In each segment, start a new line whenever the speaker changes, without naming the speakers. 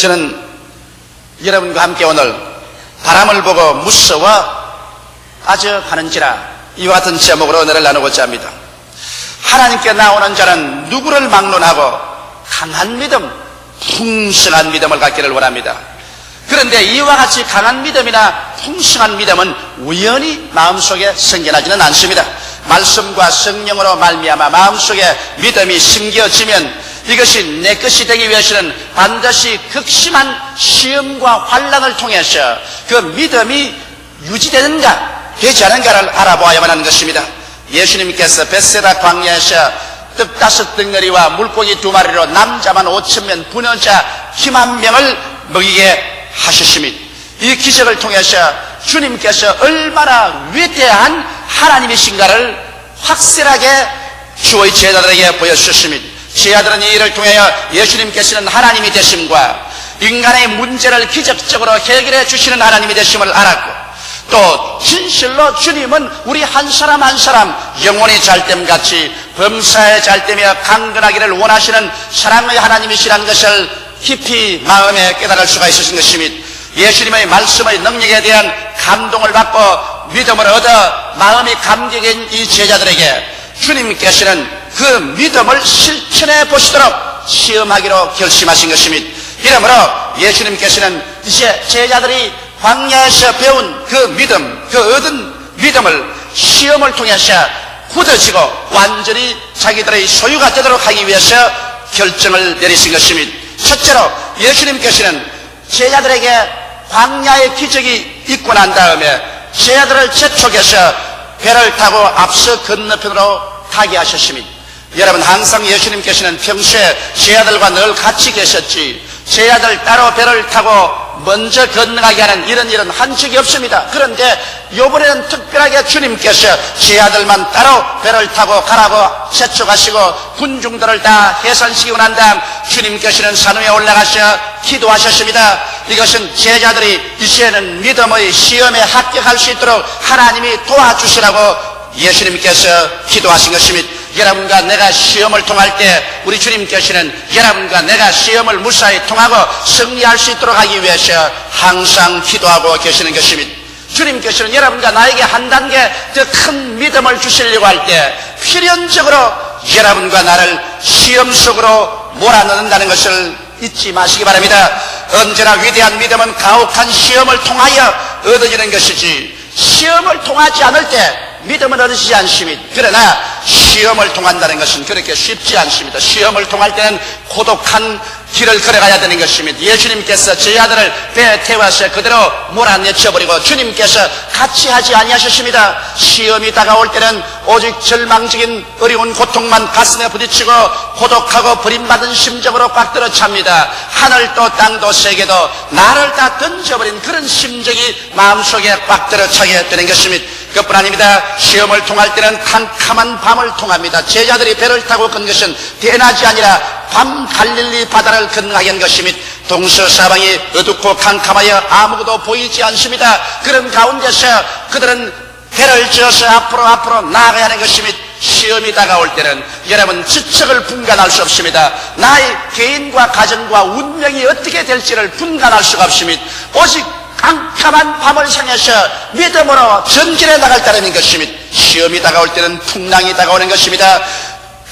저는 여러분과 함께 오늘 바람을 보고 무서워 아주 하는지라 이와 같은 제목으로 은혜를 나누고자 합니다. 하나님께 나오는 자는 누구를 막론하고 강한 믿음, 풍성한 믿음을 갖기를 원합니다. 그런데 이와 같이 강한 믿음이나 풍성한 믿음은 우연히 마음속에 생겨나지는 않습니다. 말씀과 성령으로 말미암아 마음속에 믿음이 심겨지면 이것이 내 것이 되기 위해서는 반드시 극심한 시험과 환난을 통해서 그 믿음이 유지되는가 되지 않은가를 알아보아야만 하는 것입니다. 예수님께서 벳세다 광야에서 떡 5덩어리와 물고기 2마리로 남자만 5,000명 분연자 힘 1명을 먹이게 하셨습니다. 이 기적을 통해서 주님께서 얼마나 위대한 하나님이신가를 확실하게 주의 제자들에게 보여주셨습니다. 제자들은 이 일을 통하여 예수님께서는 하나님이 되심과 인간의 문제를 기적적으로 해결해 주시는 하나님이 되심을 알았고, 또 진실로 주님은 우리 한 사람 한 사람 영혼이 잘됨같이 범사에 잘되며 강건하기를 원하시는 사랑의 하나님이시라는 것을 깊이 마음에 깨달을 수가 있으신 것입니다. 예수님의 말씀의 능력에 대한 감동을 받고 믿음을 얻어 마음이 감격인 이 제자들에게 주님께서는 그 믿음을 실천해 보시도록 시험하기로 결심하신 것입니다. 이러므로 예수님께서는 이제 제자들이 광야에서 배운 그 믿음, 그 얻은 믿음을 시험을 통해서 굳어지고 완전히 자기들의 소유가 되도록 하기 위해서 결정을 내리신 것입니다. 첫째로 예수님께서는 제자들에게 광야의 기적이 있고 난 다음에 제자들을 재촉해서 배를 타고 앞서 건너편으로 타게 하셨습니다. 여러분, 항상 예수님께서는 평소에 제자들과 늘 같이 계셨지 제자들 따로 배를 타고 먼저 건너가게 하는 이런 한 적이 없습니다. 그런데 이번에는 특별하게 주님께서 제자들만 따로 배를 타고 가라고 재촉하시고 군중들을 다 해산시키고 난 다음 주님께서는 산 위에 올라가셔 기도하셨습니다. 이것은 제자들이 이제는 믿음의 시험에 합격할 수 있도록 하나님이 도와주시라고 예수님께서 기도하신 것입니다. 여러분과 내가 시험을 통할 때 우리 주님께서는 여러분과 내가 시험을 무사히 통하고 승리할 수 있도록 하기 위해서 항상 기도하고 계시는 것입니다. 주님께서는 여러분과 나에게 한 단계 더 큰 믿음을 주시려고 할 때 필연적으로 여러분과 나를 시험 속으로 몰아넣는다는 것을 잊지 마시기 바랍니다. 언제나 위대한 믿음은 가혹한 시험을 통하여 얻어지는 것이지 시험을 통하지 않을 때 믿음은 얻으시지 않습니다. 그러나 시험을 통한다는 것은 그렇게 쉽지 않습니다. 시험을 통할 때는 고독한 길을 걸어가야 되는 것입니다. 예수님께서 제자들을 배에 태워서 그대로 몰아내쳐버리고 주님께서 같이 하지 아니하셨습니다. 시험이 다가올 때는 오직 절망적인 어려운 고통만 가슴에 부딪히고 고독하고 버림받은 심정으로 꽉 들어찹니다. 하늘도 땅도 세계도 나를 다 던져버린 그런 심정이 마음속에 꽉 들어차게 되는 것입니다. 그뿐 아닙니다. 시험을 통할 때는 캄캄한 밤을 통합니다. 제자들이 배를 타고 건 것은 대낮이 아니라 밤 갈릴리 바다를 건너가게 한 것입니다. 동서사방이 어둡고 캄캄하여 아무것도 보이지 않습니다. 그런 가운데서 그들은 배를 지어서 앞으로 나아가야 하는 것입니다. 시험이 다가올 때는 여러분 지척을 분간할 수 없습니다. 나의 개인과 가정과 운명이 어떻게 될지를 분간할 수가 없습니다. 오직 깜깜한 밤을 향해서 믿음으로 전진해 나갈 따름인 것입니다. 시험이 다가올 때는 풍랑이 다가오는 것입니다.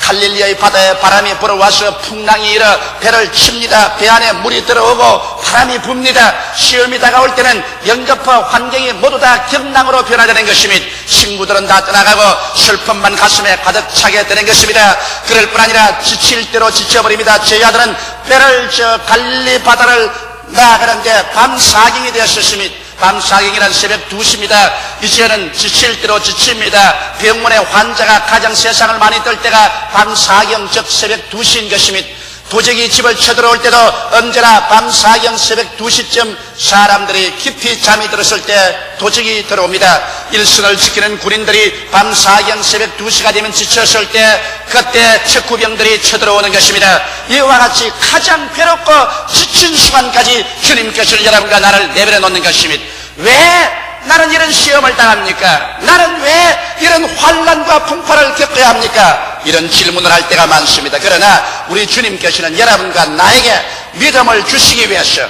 갈릴리의 바다에 바람이 불어와서 풍랑이 일어 배를 칩니다. 배 안에 물이 들어오고 바람이 붑니다. 시험이 다가올 때는 연거푸 환경이 모두 다 경랑으로 변화되는 것입니다. 친구들은 다 떠나가고 슬픔만 가슴에 가득 차게 되는 것입니다. 그럴 뿐 아니라 지칠 대로 지쳐버립니다. 제자들은 배를 갈릴리 바다를 나아가는데 밤 4경이 되었습니다. 밤 4경이란 새벽 2시입니다. 이제는 지칠 대로 지칩니다. 병원에 환자가 가장 세상을 많이 떨 때가 밤 4경 즉 새벽 2시인 것입니다. 도적이 집을 쳐들어올 때도 언제나 밤 4경 새벽 2시쯤 사람들이 깊이 잠이 들었을 때 도적이 들어옵니다. 일선을 지키는 군인들이 밤 4경 새벽 2시가 되면 지쳤을 때 그때 척후병들이 쳐들어오는 것입니다. 이와 같이 가장 괴롭고 지친 순간까지 주님께서 여러분과 나를 내버려 놓는 것입니다. 왜 나는 이런 시험을 당합니까? 나는 왜 이런 환난과 풍파를 겪어야 합니까? 이런 질문을 할 때가 많습니다. 그러나 우리 주님께서는 여러분과 나에게 믿음을 주시기 위해서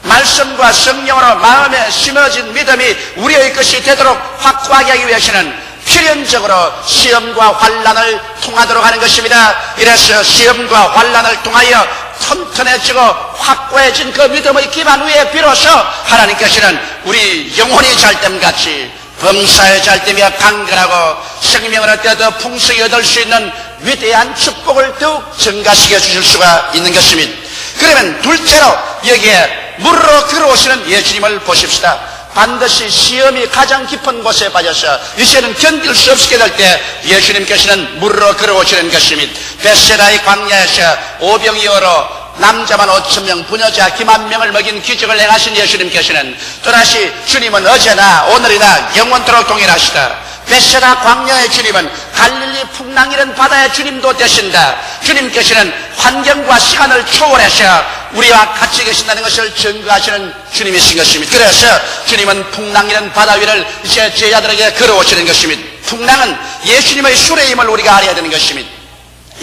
말씀과 성령으로 마음에 심어진 믿음이 우리의 것이 되도록 확고하게 하기 위해서는 필연적으로 시험과 환난을 통하도록 하는 것입니다. 이래서 시험과 환난을 통하여 튼튼해지고 확고해진 그 믿음의 기반 위에 비로소 하나님께서는 우리 영혼이 잘됨같이 범사에 잘되며 강건하고 생명을 얻되 더 풍성히 얻을 수 있는 위대한 축복을 더욱 증가시켜 주실 수가 있는 것입니다. 그러면 둘째로 여기에 물으러 걸어오시는 예수님을 보십시다. 반드시 시험이 가장 깊은 곳에 빠져서 이제는 견딜 수 없게 될 때 예수님께서는 물으러 걸어오시는 것입니다. 벳세다의 광야에서 오병이어로 남자만 5,000명, 부녀자 기만 명을 먹인 기적을 행하신 예수님께서는 또다시 주님은 어제나 오늘이나 영원토록 동일하시다. 벳세다 광야의 주님은 갈릴리 풍랑이란 바다의 주님도 되신다. 주님께서는 환경과 시간을 초월해서 우리와 같이 계신다는 것을 증거하시는 주님이신 것입니다. 그래서 주님은 풍랑이란 바다 위를 이제 제자들에게 걸어오시는 것입니다. 풍랑은 예수님의 수레임을 우리가 알아야 되는 것입니다.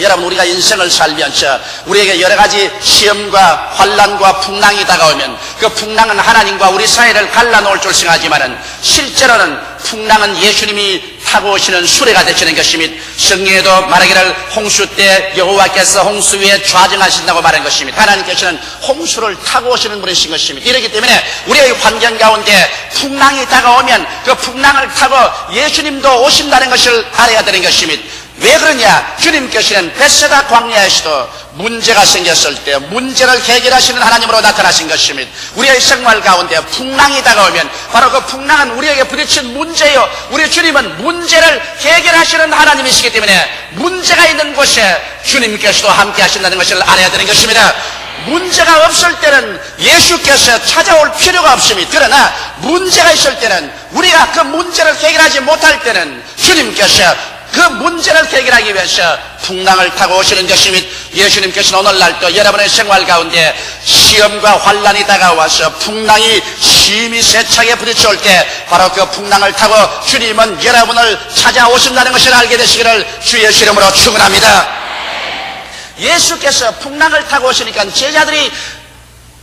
여러분, 우리가 인생을 살면서 우리에게 여러 가지 시험과 환난과 풍랑이 다가오면 그 풍랑은 하나님과 우리 사이를 갈라놓을 줄 생각하지만은 실제로는 풍랑은 예수님이 타고 오시는 수레가 되시는 것입니다. 성경에도 말하기를 홍수 때 여호와께서 홍수 위에 좌정하신다고 말한 것입니다. 하나님께서는 홍수를 타고 오시는 분이신 것입니다. 이렇기 때문에 우리의 환경 가운데 풍랑이 다가오면 그 풍랑을 타고 예수님도 오신다는 것을 알아야 되는 것입니다. 왜 그러냐? 주님께서는 벳세다 광야에서도 문제가 생겼을 때 문제를 해결하시는 하나님으로 나타나신 것입니다. 우리의 생활 가운데 풍랑이 다가오면 바로 그 풍랑은 우리에게 부딪힌 문제요, 우리 주님은 문제를 해결하시는 하나님이시기 때문에 문제가 있는 곳에 주님께서도 함께 하신다는 것을 알아야 되는 것입니다. 문제가 없을 때는 예수께서 찾아올 필요가 없습니다. 그러나 문제가 있을 때는, 우리가 그 문제를 해결하지 못할 때는 주님께서 그 문제를 해결하기 위해서 풍랑을 타고 오시는 것입니다. 예수님께서는 오늘날도 여러분의 생활 가운데 시험과 환난이 다가와서 풍랑이 심히 세차게 부딪혀올 때 바로 그 풍랑을 타고 주님은 여러분을 찾아오신다는 것을 알게 되시기를 주의 이름으로 축원합니다. 예수께서 풍랑을 타고 오시니까 제자들이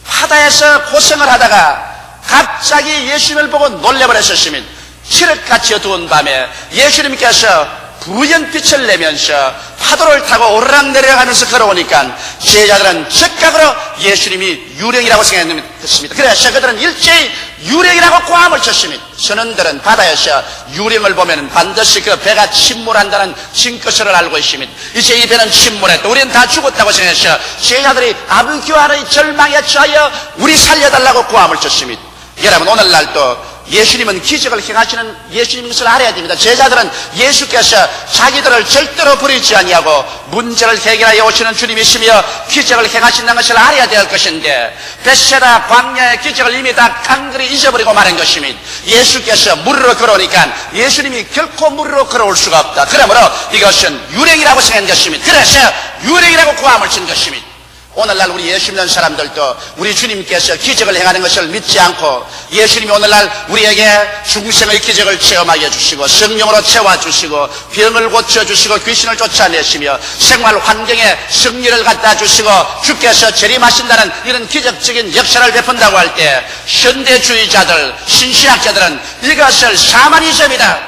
바다에서 고생을 하다가 갑자기 예수님을 보고 놀래버렸습니다. 칠흑같이 어두운 밤에 예수님께서 부연빛을 내면서 파도를 타고 오르락내리락하면서 걸어오니까 제자들은 즉각으로 예수님이 유령이라고 생각했습니다. 그래서 그들은 일제히 유령이라고 고함을 쳤습니다. 선원들은 바다에서 유령을 보면 반드시 그 배가 침몰한다는 징크스를 알고 있습니다. 이제 이 배는 침몰했다, 우리는 다 죽었다고 생각해서 제자들이 아부교환의 절망에 처하여 우리 살려달라고 고함을 쳤습니다. 여러분, 오늘날도 예수님은 기적을 행하시는 예수님인 것을 알아야 됩니다. 제자들은 예수께서 자기들을 절대로 버리지 아니하고 문제를 해결하여 오시는 주님이시며 기적을 행하신다는 것을 알아야 될 것인데 벳세다 광야의 기적을 이미 다 강그리 잊어버리고 마는 것입니다. 예수께서 물으로 걸어오니까 예수님이 결코 물으로 걸어올 수가 없다. 그러므로 이것은 유령이라고 생각한 것입니다. 그래서 유령이라고 고함을 친 것입니다. 오늘날 우리 예수 믿는 사람들도 우리 주님께서 기적을 행하는 것을 믿지 않고 예수님이 오늘날 우리에게 중생의 기적을 체험하게 해주시고 성령으로 채워주시고 병을 고쳐주시고 귀신을 쫓아내시며 생활 환경에 승리를 갖다 주시고 주께서 재림하신다는 이런 기적적인 역사를 베푼다고 할 때 현대주의자들, 신신학자들은 이것을 샤머니즘이다,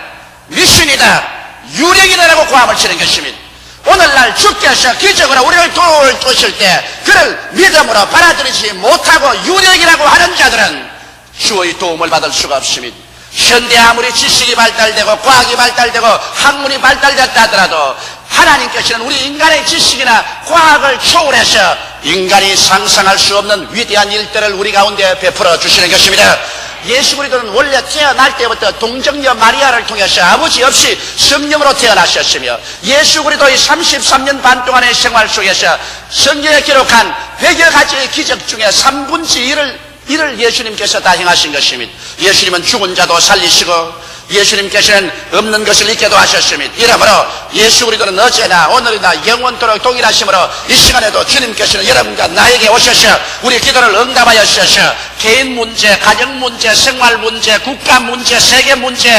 미신이다, 유령이다라고 고함을 치는 것입니다. 오늘날 주께서 기적으로 우리를 도우실 때 그를 믿음으로 받아들이지 못하고 유령이라고 하는 자들은 주의 도움을 받을 수가 없습니다. 현대 아무리 지식이 발달되고 과학이 발달되고 학문이 발달됐다 하더라도 하나님께서는 우리 인간의 지식이나 과학을 초월해서 인간이 상상할 수 없는 위대한 일들을 우리 가운데 베풀어 주시는 것입니다. 예수 그리스도는 원래 태어날 때부터 동정녀 마리아를 통해서 아버지 없이 성령으로 태어나셨으며 예수 그리스도의 33년 반 동안의 생활 속에서 성경에 기록한 100여 가지의 기적 중에 3분의 1을 예수님께서 다 행하신 것입니다. 예수님은 죽은 자도 살리시고 예수님께서는 없는 것을 있게도 하셨습니다. 이러므로 예수 그리스도는 어제나 오늘이나 영원토록 동일하시므로 이 시간에도 주님께서는 여러분과 나에게 오셔서 우리 기도를 응답하여 주셔서 개인 문제, 가정 문제, 생활 문제, 국가 문제, 세계 문제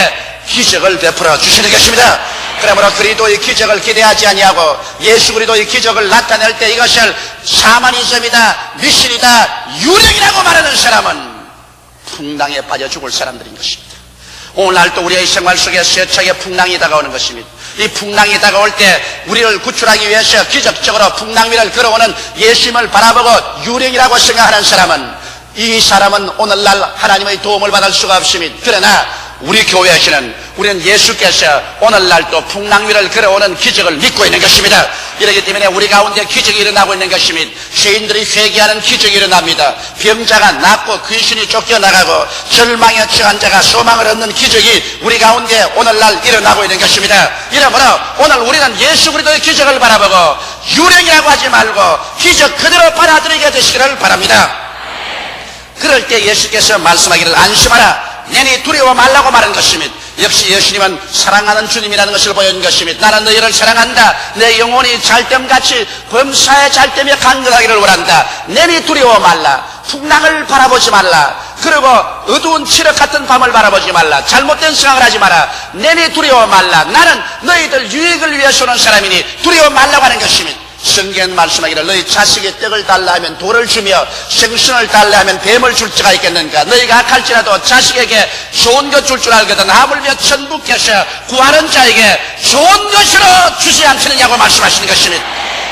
기적을 베풀어 주시는 것입니다. 그러므로 그리스도의 기적을 기대하지 아니하고 예수 그리스도의 기적을 나타낼 때 이것을 샤머니즘이다, 미신이다, 유령이라고 말하는 사람은 풍랑에 빠져 죽을 사람들인 것입니다. 오늘날도 우리의 생활 속에 세차게 풍랑이 다가오는 것입니다. 이 풍랑이 다가올 때 우리를 구출하기 위해서 기적적으로 풍랑 위를 걸어오는 예수님을 바라보고 유령이라고 생각하는 사람은, 이 사람은 오늘날 하나님의 도움을 받을 수가 없습니다. 그러나 우리 교회에서는 우리는 예수께서 오늘날도 풍랑 위를 걸어오는 기적을 믿고 있는 것입니다. 이렇기 때문에 우리 가운데 기적이 일어나고 있는 것입니다. 죄인들이 회개하는 기적이 일어납니다. 병자가 낫고 귀신이 쫓겨나가고 절망에 처한 자가 소망을 얻는 기적이 우리 가운데 오늘날 일어나고 있는 것입니다. 이러므로 오늘 우리는 예수 그리스도의 기적을 바라보고 유령이라고 하지 말고 기적 그대로 받아들이게 되시기를 바랍니다. 그럴 때 예수께서 말씀하기를 안심하라, 내니 두려워 말라고 말한 것입니다. 역시 예수님은 사랑하는 주님이라는 것을 보여준 것입니다. 나는 너희를 사랑한다. 내 영혼이 잘됨같이 범사에 잘됨에 강건하기를 원한다. 내니 두려워 말라. 풍랑을 바라보지 말라. 그리고 어두운 칠흑 같은 밤을 바라보지 말라. 잘못된 생각을 하지 마라. 내니 두려워 말라. 나는 너희들 유익을 위해서 오는 사람이니 두려워 말라고 하는 것입니다. 성경은 말씀하기를 너희 자식이 떡을 달라 하면 돌을 주며 생선을 달라 하면 뱀을 줄 자가 있겠는가. 너희가 악할지라도 자식에게 좋은 것 줄 줄 알거든 하물며 천국께서 구하는 자에게 좋은 것으로 주지 않겠느냐고 말씀하시는 것입니다.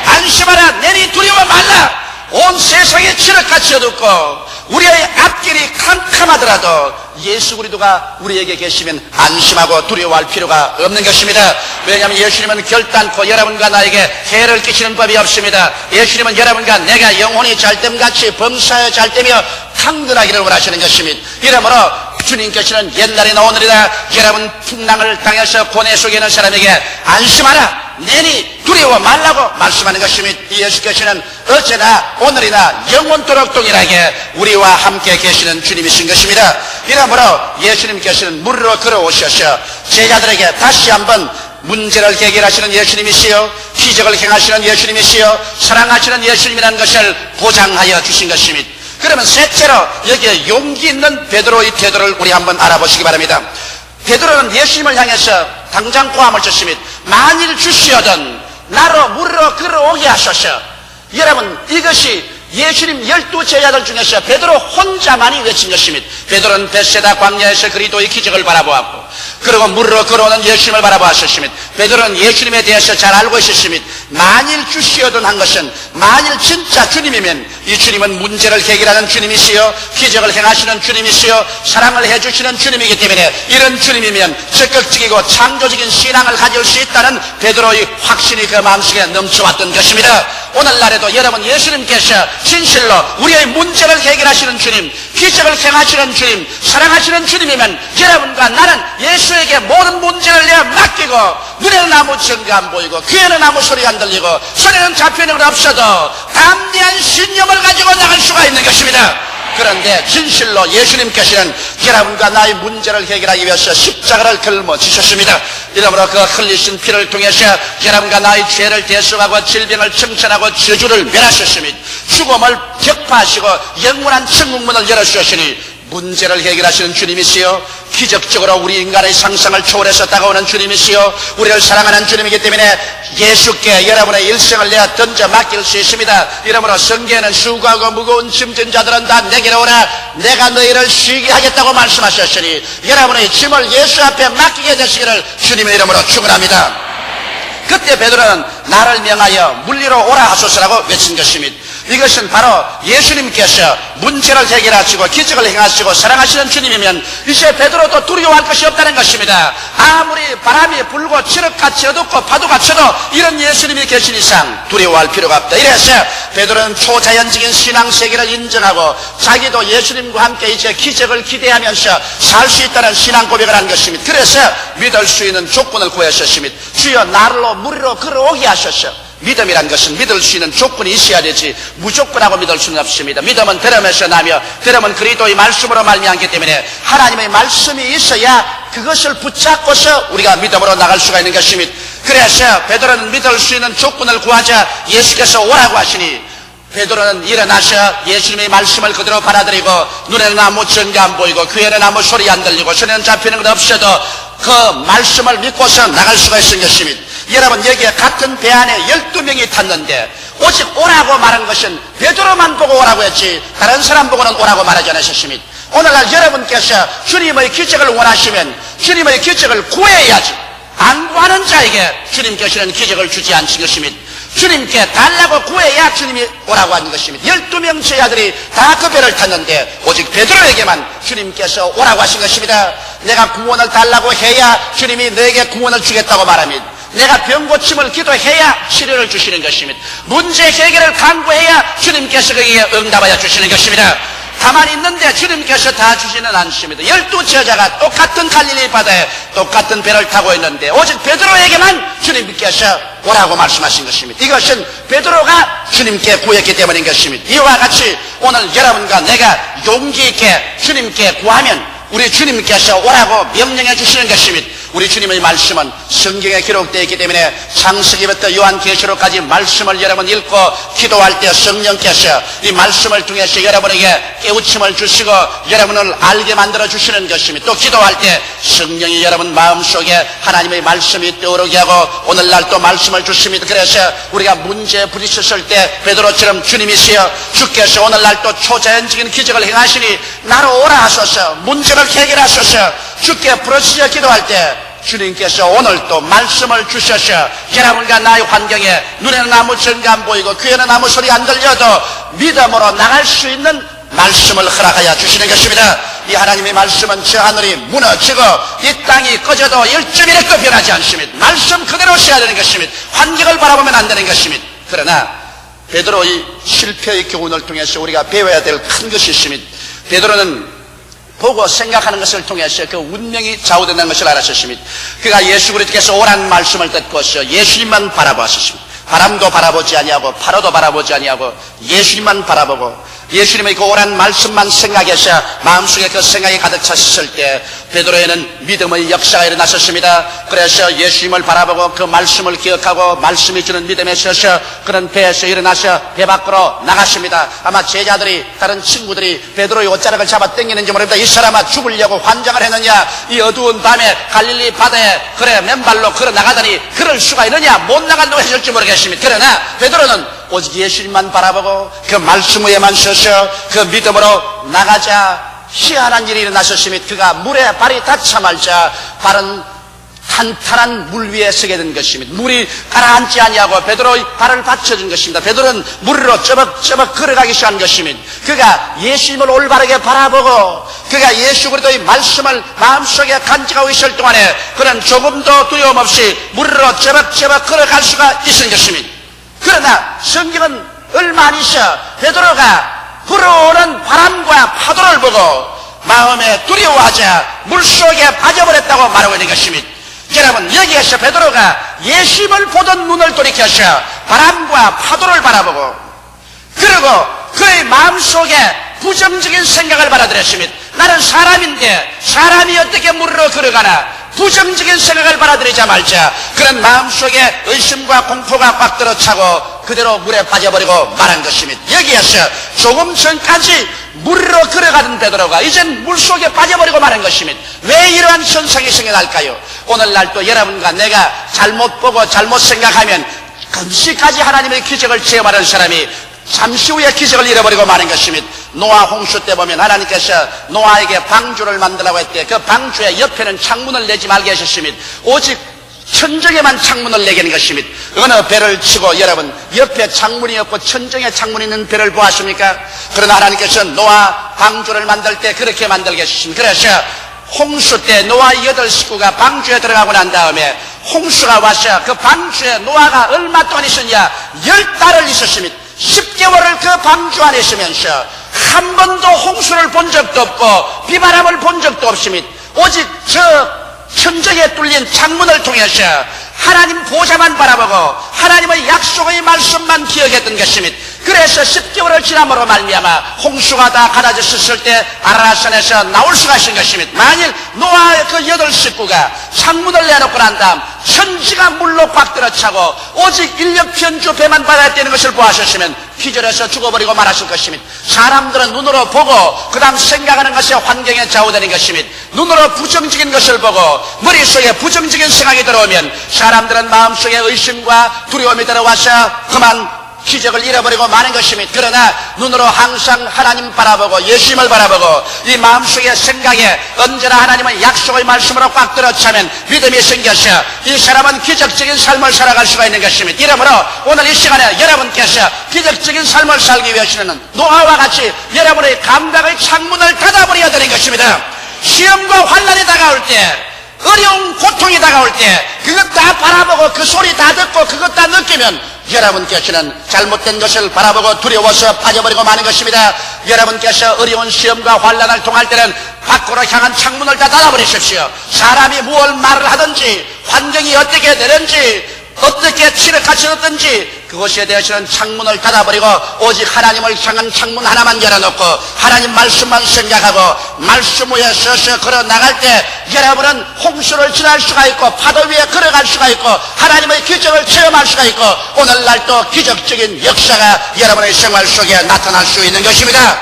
안심하라, 내니 두려워 말라. 온 세상에 칠흑같이 어둡고 우리의 앞길이 캄캄하더라도 예수 그리스도가 우리에게 계시면 안심하고 두려워할 필요가 없는 것입니다. 왜냐하면 예수님은 결단코 여러분과 나에게 해를 끼치는 법이 없습니다. 예수님은 여러분과 내가 영혼이 잘됨같이 범사에 잘되며 강건하기를 원하시는 것입니다. 이러므로 주님께서는 옛날이나 오늘이나 여러분 풍랑을 당해서 고뇌 속에 있는 사람에게 안심하라, 내니 두려워 말라고 말씀하는 것입니다. 예수께서는 어제나 오늘이나 영원토록 동일하게 우리와 함께 계시는 주님이신 것입니다. 이러므로 예수님께서는 물로 걸어오셔서 제자들에게 다시 한번 문제를 해결하시는 예수님이시여, 기적을 행하시는 예수님이시여, 사랑하시는 예수님이라는 것을 보장하여 주신 것입니다. 그러면 셋째로 여기에 용기 있는 베드로의 태도를 우리 한번 알아보시기 바랍니다. 베드로는 예수님을 향해서 당장 고함을 쳤습니다. 만일 주시어든 나로 물로 걸어오게 하소서. 여러분, 이것이 예수님 12 제자들 중에서 베드로 혼자만이 외친 것입니다. 베드로는 벳세다 광야에서 그리스도의 기적을 바라보았고, 그리고 물로 걸어오는 예수님을 바라보았습니다. 베드로는 예수님에 대해서 잘 알고 있었습니다. 만일 주시어든 한 것은, 만일 진짜 주님이면 이 주님은 문제를 해결하는 주님이시여, 기적을 행하시는 주님이시여, 사랑을 해주시는 주님이기 때문에 이런 주님이면 적극적이고 창조적인 신앙을 가질 수 있다는 베드로의 확신이 그 마음속에 넘쳐왔던 것입니다. 오늘날에도 여러분, 예수님께서 진실로 우리의 문제를 해결하시는 주님, 기적을 행하시는 주님, 사랑하시는 주님이면 여러분과 나는 예수에게 모든 문제를 내어 맡기고, 눈에는 아무 증거 안 보이고 귀에는 아무 소리가 안 들리고 손에는 잡히는 건 없어도 담대한 신념을 가지고 나갈 수가 있는 것입니다. 그런데 진실로 예수님께서는 여러분과 나의 문제를 해결하기 위해서 십자가를 짊어지셨습니다. 이러므로 그 흘리신 피를 통해서 여러분과 나의 죄를 대속하고 질병을 청천하고 저주를 멸하셨습니다. 죽음을 격파하시고 영원한 천국문을 열어주셨으니 문제를 해결하시는 주님이시여, 기적적으로 우리 인간의 상상을 초월해서 다가오는 주님이시여, 우리를 사랑하는 주님이기 때문에 예수께 여러분의 일생을 내어 던져 맡길 수 있습니다. 이러므로 성경에는 수고하고 무거운 짐진 자들은 다 내게로 오라, 내가 너희를 쉬게 하겠다고 말씀하셨으니 여러분의 짐을 예수 앞에 맡기게 되시기를 주님의 이름으로 축원합니다. 그때 베드로는 나를 명하여 물리로 오라 하소서라고 외친 것입니다. 이것은 바로 예수님께서 문제를 해결하시고 기적을 행하시고 사랑하시는 주님이면 이제 베드로도 두려워할 것이 없다는 것입니다. 아무리 바람이 불고 칠흑같이 어둡고 파도가 쳐도 이런 예수님이 계신 이상 두려워할 필요가 없다. 이래서 베드로는 초자연적인 신앙 세계를 인정하고 자기도 예수님과 함께 이제 기적을 기대하면서 살 수 있다는 신앙 고백을 한 것입니다. 그래서 믿을 수 있는 조건을 구하셨습니다. 주여 나로 물로 걸어오게 하셨어. 믿음이란 것은 믿을 수 있는 조건이 있어야 되지 무조건하고 믿을 수는 없습니다. 믿음은 들음에서 나며 들음은 그리스도의 말씀으로 말미암기 때문에 하나님의 말씀이 있어야 그것을 붙잡고서 우리가 믿음으로 나갈 수가 있는 것입니다. 그래서 베드로는 믿을 수 있는 조건을 구하자 예수께서 오라고 하시니 베드로는 일어나서 예수님의 말씀을 그대로 받아들이고 눈에는 아무 증거 안 보이고 귀에는 아무 소리 안 들리고 손에는 잡히는 것 없어도 그 말씀을 믿고서 나갈 수가 있는 것입니다. 여러분, 여기에 같은 배 안에 12명이 탔는데 오직 오라고 말한 것은 베드로만 보고 오라고 했지 다른 사람 보고는 오라고 말하지 않으셨습니다. 오늘날 여러분께서 주님의 기적을 원하시면 주님의 기적을 구해야지, 안 구하는 자에게 주님께서는 기적을 주지 않으신 것입니다. 주님께 달라고 구해야 주님이 오라고 하는 것입니다. 12명 제자들이 다 그 배를 탔는데 오직 베드로에게만 주님께서 오라고 하신 것입니다. 내가 구원을 달라고 해야 주님이 내게 구원을 주겠다고 말합니다. 내가 병 고침을 기도해야 치료를 주시는 것입니다. 문제 해결을 간구해야 주님께서 거기에 응답하여 주시는 것입니다. 가만히 있는데 주님께서 다 주지는 않습니다. 12제자가 똑같은 갈릴리 바다에 똑같은 배를 타고 있는데 오직 베드로에게만 주님께서 오라고 말씀하신 것입니다. 이것은 베드로가 주님께 구했기 때문인 것입니다. 이와 같이 오늘 여러분과 내가 용기 있게 주님께 구하면 우리 주님께서 오라고 명령해 주시는 것입니다. 우리 주님의 말씀은 성경에 기록되어 있기 때문에 창세기부터 요한계시록까지 말씀을 여러분 읽고 기도할 때 성령께서 이 말씀을 통해서 여러분에게 깨우침을 주시고 여러분을 알게 만들어 주시는 것입니다. 또 기도할 때 성령이 여러분 마음속에 하나님의 말씀이 떠오르게 하고 오늘날 또 말씀을 주십니다. 그래서 우리가 문제에 부딪혔을 때 베드로처럼 주님이시여 주께서 오늘날 또 초자연적인 기적을 행하시니 나로 오라 하소서, 문제를 해결하소서 주께 부르짖어 기도할 때 주님께서 오늘 또 말씀을 주셔서 여러분과 나의 환경에 눈에는 아무 증거 안 보이고 귀에는 아무 소리 안 들려도 믿음으로 나갈 수 있는 말씀을 허락하여 주시는 것입니다. 이 하나님의 말씀은 저 하늘이 무너지고 이 땅이 꺼져도 1.1획도 변하지 않습니다. 말씀 그대로 써야 되는 것입니다. 환경을 바라보면 안 되는 것입니다. 그러나 베드로의 실패의 교훈을 통해서 우리가 배워야 될 큰 것이 있습니다. 베드로는 보고 생각하는 것을 통해서 그 운명이 좌우된다는 것을 알았습니다. 그가 예수 그리스도께서 오라는 말씀을 듣고서 예수님만 바라보았습니다. 바람도 바라보지 아니하고 파도도 바라보지 아니하고 예수님만 바라보고 예수님의 그 오란 말씀만 생각해서 마음속에 그 생각이 가득 찼을 때 베드로에는 믿음의 역사가 일어났었습니다. 그래서 예수님을 바라보고 그 말씀을 기억하고 말씀이 주는 믿음에 서서 그런 배에서 일어나서 배 밖으로 나갔습니다. 아마 제자들이 다른 친구들이 베드로의 옷자락을 잡아 당기는지 모릅니다. 이 사람아 죽으려고 환장을 했느냐, 이 어두운 밤에 갈릴리 바다에 그래 맨발로 걸어 나가더니 그럴 수가 있느냐, 못 나간다고 했을지 모르겠습니다. 그러나 베드로는 오직 예수님만 바라보고 그 말씀 위에만 서서 그 믿음으로 나가자 희한한 일이 일어났었으며 그가 물에 발이 닿자 말자 발은 탄탄한 물 위에 서게 된 것입니다. 물이 가라앉지 아니하고 베드로의 발을 받쳐준 것입니다. 베드로는 물 위로 쩌벅쩌벅 걸어가기 시작한 것입니다. 그가 예수님을 올바르게 바라보고 그가 예수 그리스도의 말씀을 마음속에 간직하고 있을 동안에 그는 조금도 두려움 없이 물 위로 쩌벅쩌벅 걸어갈 수가 있는 것입니다. 그러나 성경은 얼마 안 있어 베드로가 불어오는 바람과 파도를 보고 마음에 두려워하자 물속에 빠져버렸다고 말하고 있는 것입니다. 여러분, 여기에서 베드로가 예수님을 보던 눈을 돌이켜서 바람과 파도를 바라보고 그리고 그의 마음속에 부정적인 생각을 받아들였습니다. 나는 사람인데 사람이 어떻게 물으로 걸어가나, 부정적인 생각을 받아들이자 말자 그런 마음속에 의심과 공포가 꽉 들어차고 그대로 물에 빠져버리고 말한 것입니다. 여기에서 조금 전까지 물로 걸어가던 베드로가 이젠 물속에 빠져버리고 말한 것입니다. 왜 이러한 현상이 생겨날까요? 오늘날 또 여러분과 내가 잘못 보고 잘못 생각하면 금시까지 하나님의 기적을 체험하는 사람이 잠시 후에 기적을 잃어버리고 마는 것입니다. 노아 홍수 때 보면 하나님께서 노아에게 방주를 만들라고 했대. 그 방주의 옆에는 창문을 내지 말게 하셨습니다. 오직 천정에만 창문을 내게 하는 것입니다. 어느 배를 치고 여러분 옆에 창문이 없고 천정에 창문이 있는 배를 보았습니까? 그러나 하나님께서 노아 방주를 만들 때 그렇게 만들게 하셨습니다. 그래서 홍수 때 노아의 8 식구가 방주에 들어가고 난 다음에 홍수가 와서 그 방주에 노아가 얼마 동안 있었냐? 10달을 있었습니다. 10개월을 그 방주 안에 있으면서 한 번도 홍수를 본 적도 없고 비바람을 본 적도 없습니다. 오직 저 천정에 뚫린 창문을 통해서 하나님 보좌만 바라보고 하나님의 약속의 말씀만 기억했던 것입니다. 그래서 10개월을 지남으로 말미암아 홍수가 다 가라졌을 때 아라라산에서 나올 수가 있는 것입니다. 만일 노아의 그 8 식구가 창문을 내놓고 난 다음 천지가 물로 꽉 들어차고 오직 인력편주 배만 받아야 되는 것을 보아하셨으면 기절해서 죽어버리고 말하실 것입니다. 사람들은 눈으로 보고 그 다음 생각하는 것이 환경에 좌우되는 것입니다. 눈으로 부정적인 것을 보고 머릿속에 부정적인 생각이 들어오면 사람들은 마음속에 의심과 두려움이 들어와서 그만 기적을 잃어버리고 마는 것입니다. 그러나 눈으로 항상 하나님 바라보고 예수님을 바라보고 이 마음속의 생각에 언제나 하나님의 약속의 말씀으로 꽉 들어차면 믿음이 생겨서 이 사람은 기적적인 삶을 살아갈 수가 있는 것입니다. 이러므로 오늘 이 시간에 여러분께서 기적적인 삶을 살기 위해서는 노아와 같이 여러분의 감각의 창문을 닫아버려야 되는 것입니다. 시험과 환난이 다가올 때, 어려운 고통이 다가올 때 그것 다 바라보고 그 소리 다 듣고 그것 다 느끼면 여러분께서는 잘못된 것을 바라보고 두려워서 빠져버리고 마는 것입니다. 여러분께서 어려운 시험과 환난을 통할 때는 밖으로 향한 창문을 다 닫아버리십시오. 사람이 무엇 말을 하든지 환경이 어떻게 되는지 어떻게 치르카치었든지 그것에 대해서는 창문을 닫아버리고 오직 하나님을 향한 창문 하나만 열어놓고 하나님 말씀만 생각하고 말씀 위에 서서 걸어나갈 때 여러분은 홍수를 지날 수가 있고 파도 위에 걸어갈 수가 있고 하나님의 기적을 체험할 수가 있고 오늘날 또 기적적인 역사가 여러분의 생활 속에 나타날 수 있는 것입니다.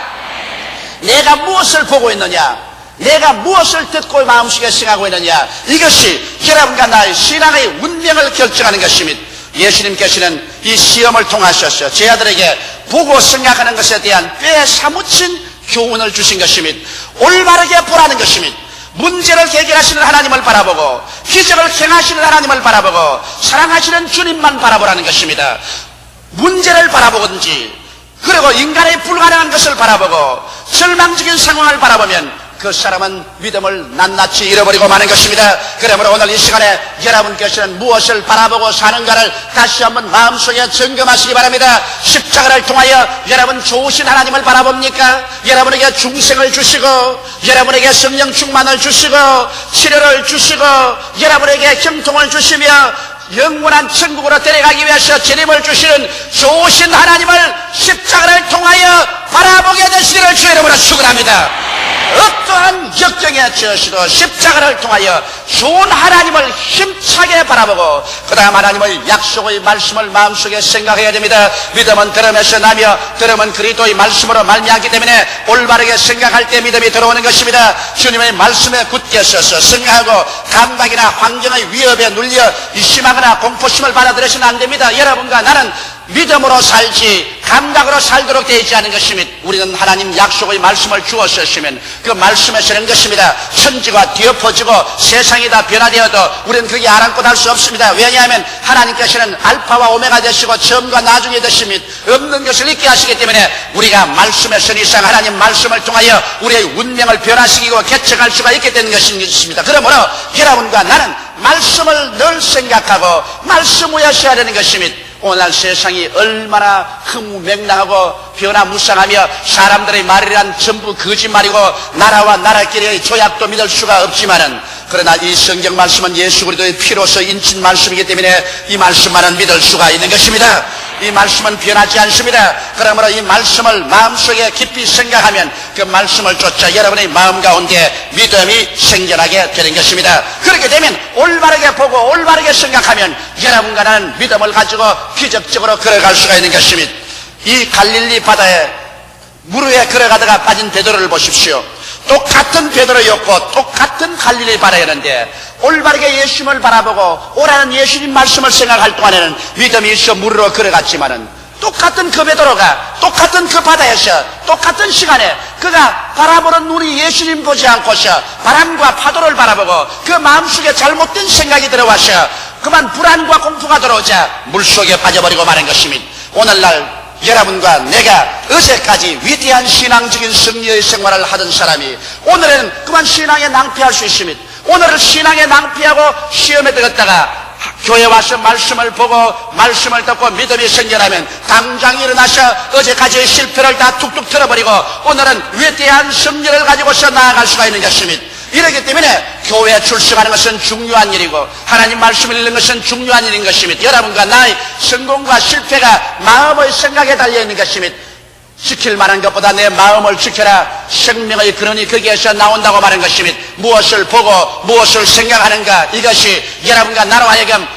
내가 무엇을 보고 있느냐, 내가 무엇을 듣고 마음속에 생각하고 있느냐, 이것이 여러분과 나의 신앙의 운명을 결정하는 것입니다. 예수님께서는 이 시험을 통하셔서 제 아들에게 보고 생각하는 것에 대한 꽤 사무친 교훈을 주신 것입니다. 올바르게 보라는 것입니다. 문제를 해결하시는 하나님을 바라보고 기적을 행하시는 하나님을 바라보고 사랑하시는 주님만 바라보라는 것입니다. 문제를 바라보든지 그리고 인간의 불가능한 것을 바라보고 절망적인 상황을 바라보면 그 사람은 믿음을 낱낱이 잃어버리고 마는 것입니다. 그러므로 오늘 이 시간에 여러분께서는 무엇을 바라보고 사는가를 다시 한번 마음속에 점검하시기 바랍니다. 십자가를 통하여 여러분 좋으신 하나님을 바라봅니까? 여러분에게 중생을 주시고 여러분에게 성령 충만을 주시고 치료를 주시고 여러분에게 형통을 주시며 영원한 천국으로 데려가기 위해서 재림을 주시는 좋으신 하나님을 십자가를 통하여 바라보게 되시기를 주의 이름으로 축원합니다. 어떠한 역경에 처해서도 십자가를 통하여 좋은 하나님을 힘차게 바라보고 그 다음 하나님의 약속의 말씀을 마음속에 생각해야 됩니다. 믿음은 들음에서 나며 들음은 그리스도의 말씀으로 말미암기 때문에 올바르게 생각할 때 믿음이 들어오는 것입니다. 주님의 말씀에 굳게 서서 생각하고 감각이나 환경의 위협에 눌려 심하거나 공포심을 받아들여서는 안 됩니다. 여러분과 나는 믿음으로 살지 감각으로 살도록 되어 있지 않은 것입니다. 우리는 하나님 약속의 말씀을 주었으면 그 말씀에 서는 것입니다. 천지가 뒤엎어지고 세상이 다 변화되어도 우리는 그게 아랑곳 할 수 없습니다. 왜냐하면 하나님께서는 알파와 오메가 되시고 처음과 나중에 되십니다. 없는 것을 있게 하시기 때문에 우리가 말씀에 선 이상 하나님 말씀을 통하여 우리의 운명을 변화시키고 개척할 수가 있게 되는 것입니다. 그러므로 여러분과 나는 말씀을 늘 생각하고 말씀 위에 서야 되는 것입니다. 오늘날 세상이 얼마나 흥무맹랑하고 변화무쌍하며 사람들의 말이란 전부 거짓말이고 나라와 나라끼리의 조약도 믿을 수가 없지만은 그러나 이 성경 말씀은 예수 그리스도의 피로서 인친 말씀이기 때문에 이 말씀만은 믿을 수가 있는 것입니다. 이 말씀은 변하지 않습니다. 그러므로 이 말씀을 마음속에 깊이 생각하면 그 말씀을 쫓아 여러분의 마음 가운데 믿음이 생겨나게 되는 것입니다. 그렇게 되면 올바르게 보고 올바르게 생각하면 여러분과 나는 믿음을 가지고 기적적으로 걸어갈 수가 있는 것입니다. 이 갈릴리 바다에 물 위에 걸어가다가 빠진 베드로를 보십시오. 똑같은 베드로였고 똑같은 갈릴리 바다였는데 올바르게 예수님을 바라보고 오라는 예수님 말씀을 생각할 동안에는 믿음이 있어 물으로 걸어갔지만은 똑같은 그 베드로가 똑같은 그 바다에서 똑같은 시간에 그가 바라보는 눈이 예수님 보지 않고서 바람과 파도를 바라보고 그 마음속에 잘못된 생각이 들어와서 그만 불안과 공포가 들어오자 물속에 빠져버리고 마는 것입니다. 오늘날 여러분과 내가 어제까지 위대한 신앙적인 승리의 생활을 하던 사람이 오늘은 그만 신앙에 낭패할 수 있습니다. 오늘은 신앙에 낭패하고 시험에 들었다가 교회 와서 말씀을 보고 말씀을 듣고 믿음이 생겨나면 당장 일어나서 어제까지의 실패를 다 툭툭 틀어버리고 오늘은 위대한 승리를 가지고서 나아갈 수가 있는 것입니다. 이렇기 때문에 교회에 출석하는 것은 중요한 일이고 하나님 말씀을 읽는 것은 중요한 일인 것입니다. 여러분과 나의 성공과 실패가 마음의 생각에 달려있는 것입니다. 지킬 만한 것보다 내 마음을 지켜라. 생명의 근원이 거기에서 나온다고 말한 것입니다. 무엇을 보고 무엇을 생각하는가, 이것이 여러분과 나로 하여금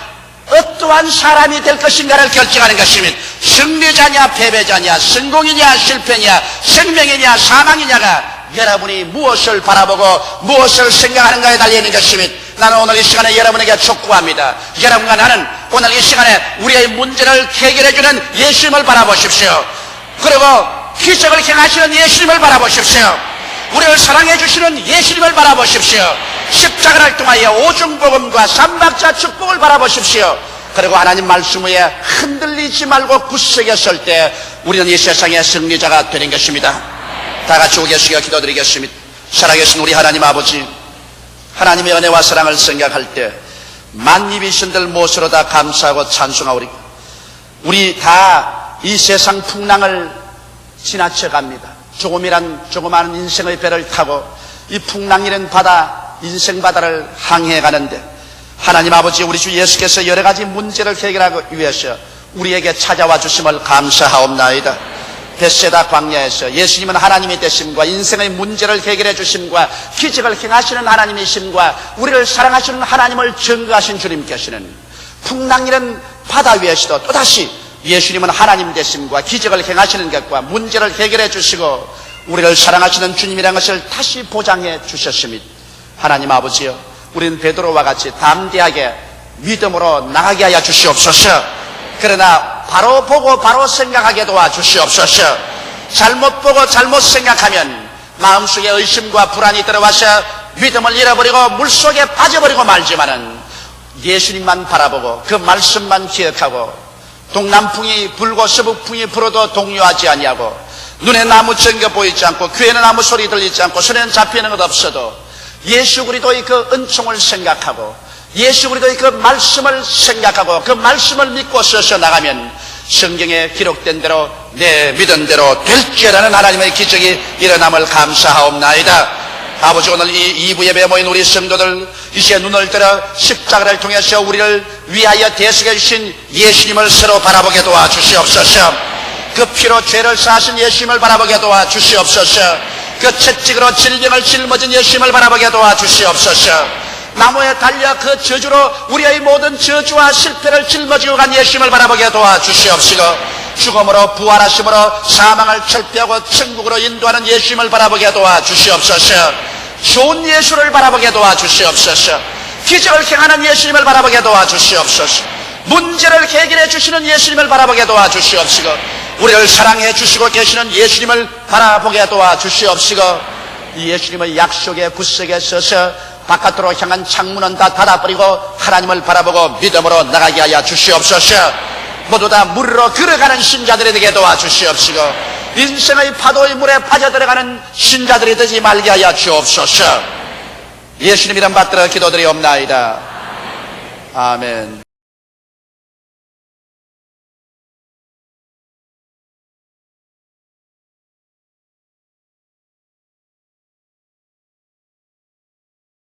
어떠한 사람이 될 것인가를 결정하는 것입니다. 승리자냐 패배자냐, 성공이냐 실패냐, 생명이냐 사망이냐가 여러분이 무엇을 바라보고 무엇을 생각하는가에 달려있는 것입니다. 나는 오늘 이 시간에 여러분에게 촉구합니다. 여러분과 나는 오늘 이 시간에 우리의 문제를 해결해주는 예수님을 바라보십시오. 그리고 기적을 행하시는 예수님을 바라보십시오. 우리를 사랑해주시는 예수님을 바라보십시오. 십자가를 통하여 오중복음과 삼박자 축복을 바라보십시오. 그리고 하나님 말씀 위에 흔들리지 말고 굳세게 설 때 우리는 이 세상의 승리자가 되는 것입니다. 다 같이 오겠으며 기도드리겠습니다. 살아계신 우리 하나님 아버지, 하나님의 은혜와 사랑을 생각할 때 만입이신들 무엇으로 다 감사하고 찬송하오리까. 우리 다 이 세상 풍랑을 지나쳐 갑니다. 조그마한 인생의 배를 타고 이 풍랑이는 바다, 인생 바다를 항해해 가는데 하나님 아버지, 우리 주 예수께서 여러 가지 문제를 해결하기 위해서 우리에게 찾아와 주심을 감사하옵나이다. 벳세다 광야에서 예수님은 하나님이 되심과 인생의 문제를 해결해 주심과 기적을 행하시는 하나님이심과 우리를 사랑하시는 하나님을 증거하신 주님께서는 풍랑이는 바다 위에서도 또다시 예수님은 하나님 되심과 기적을 행하시는 것과 문제를 해결해 주시고 우리를 사랑하시는 주님이라는 것을 다시 보장해 주셨습니다. 하나님 아버지여, 우리는 베드로와 같이 담대하게 믿음으로 나가게 하여 주시옵소서. 그러나 바로 보고 바로 생각하게 도와주시옵소서. 잘못 보고 잘못 생각하면 마음속에 의심과 불안이 들어와서 믿음을 잃어버리고 물속에 빠져버리고 말지만은 예수님만 바라보고 그 말씀만 기억하고 동남풍이 불고 서북풍이 불어도 동요하지 아니하고 눈에 아무 증거 보이지 않고 귀에는 아무 소리 들리지 않고 손에는 잡히는 것 없어도 예수 그리스도의 그 은총을 생각하고 예수 그리스도의 그 말씀을 생각하고 그 말씀을 믿고 서서 나가면 성경에 기록된 대로 내 믿은 대로 될지라는 하나님의 기적이 일어남을 감사하옵나이다. 아버지, 오늘 이 2부 예배에 모인 우리 성도들 이제 눈을 들어 십자가를 통해서 우리를 위하여 대속해 주신 예수님을 서로 바라보게 도와주시옵소서. 그 피로 죄를 사하신 예수님을 바라보게 도와주시옵소서. 그 채찍으로 질병을 짊어진 예수님을 바라보게 도와주시옵소서. 나무에 달려 그 저주로 우리의 모든 저주와 실패를 짊어지고 간 예수님을 바라보게 도와주시옵시고 죽음으로 부활하심으로 사망을 철폐하고 천국으로 인도하는 예수님을 바라보게 도와주시옵소서. 좋은 예수를 바라보게 도와주시옵소서. 기적을 행하는 예수님을 바라보게 도와주시옵소서. 문제를 해결해 주시는 예수님을 바라보게 도와주시옵시고 우리를 사랑해 주시고 계시는 예수님을 바라보게 도와주시옵시고 이 예수님의 약속에 굳세게 서서 바깥으로 향한 창문은 다 닫아버리고 하나님을 바라보고 믿음으로 나가게 하여 주시옵소서. 모두 다 물로 걸어가는 신자들이 되게 도와주시옵시고 인생의 파도의 물에 빠져들어가는 신자들이 되지 말게 하여 주옵소서. 예수님 이름 받들어 기도드리옵나이다. 아멘.